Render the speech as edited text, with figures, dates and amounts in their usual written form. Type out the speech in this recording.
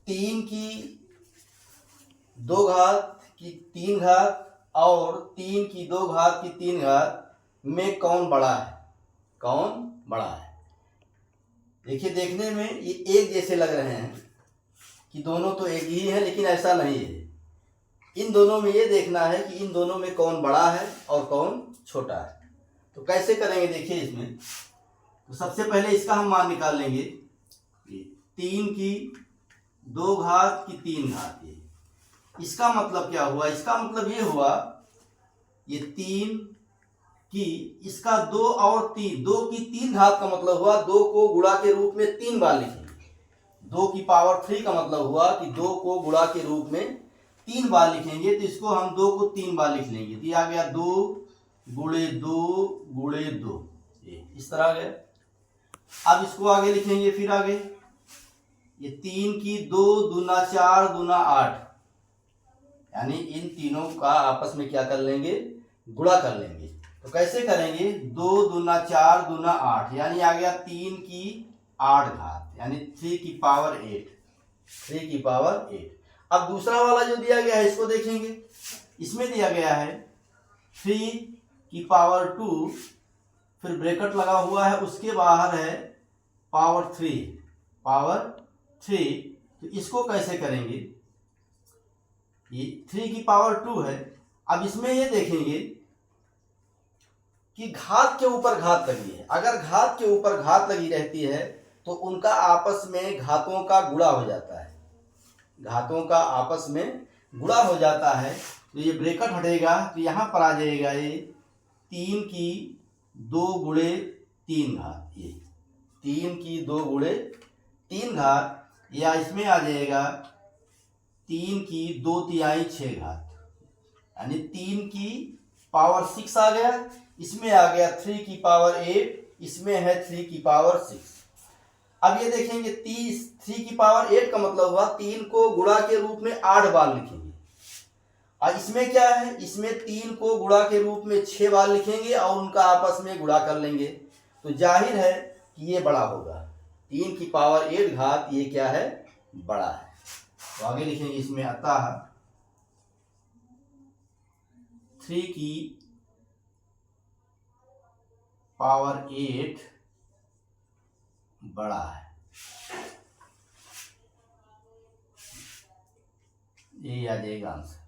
3 की 2 घात की 3 घात और 3 की 2 घात की 3 घात में कौन बड़ा है? कौन बड़ा है? देखिए, देखने में ये एक जैसे लग रहे हैं कि दोनों तो एक ही है, लेकिन ऐसा नहीं है। इन दोनों में ये देखना है कि इन दोनों में कौन बड़ा है और कौन छोटा है। तो कैसे करेंगे? देखिए, इसमें तो सबसे पहले इसका हम मान निकाल लेंगे। 3 की 2 घात की 3 घात, ये इसका मतलब क्या हुआ? इसका मतलब ये हुआ, ये 3 की इसका 2 और 3, 2 की 3 घात का मतलब हुआ 2 को गुणा के रूप में 3 बार लिखेंगे। 2 की पावर 3 का मतलब हुआ कि 2 को गुणा के रूप में 3 बार लिखेंगे। तो इसको हम 2 को 3 बार लिख लेंगे, तो ये आ गया 2 गुणे 2 गुणे 2, ये इस तरह आ गया। अब इसको आगे लिखेंगे, फिर आगे ये 3 की 2 दूना 4 दूना 8, यानी इन तीनों का आपस में क्या कर लेंगे? गुणा कर लेंगे। तो कैसे करेंगे? 2 दूना 4 दूना 8, यानी आ गया 3 की 8 घात, यानी 3 की पावर 8, 3 की पावर 8। अब दूसरा वाला जो दिया गया है इसको देखेंगे। इसमें दिया गया है 3 की पावर 2, फिर ब्रैकेट लगा हुआ है, उसके बाहर है पावर 3, पावर 3। तो इसको कैसे करेंगे? ये 3 की पावर 2 है। अब इसमें ये देखेंगे कि घात के ऊपर घात लगी है। अगर घात के ऊपर घात लगी रहती है तो उनका आपस में घातों का गुणा हो जाता है, घातों का आपस में गुणा हो जाता है। तो ये ब्रैकेट हटेगा, तो यहाँ पर आ जाएगा ये 3 की 2 गुणे 3 घात, ये 3 की 2 गुणे 3 घात, या इसमें आ जाएगा 3 की 2 तिहाई 6 घात, यानी 3 की पावर 6 आ गया। इसमें आ गया 3 की पावर 8, इसमें है 3 की पावर 6। अब ये देखेंगे 3 की पावर 8 का मतलब हुआ 3 को गुणा के रूप में 8 बार लिखेंगे। और इसमें क्या है? इसमें 3 को गुणा के रूप में 6 बार लिखेंगे और उनका आपस में गुणा कर लेंगे। तो जाहिर है कि ये बड़ा होगा। 3 की पावर 8 घात ये क्या है? बड़ा है। तो आगे लिखेंगे इसमें, अतः 3 की पावर 8 बड़ा है। ये आ जाएगा आंसर।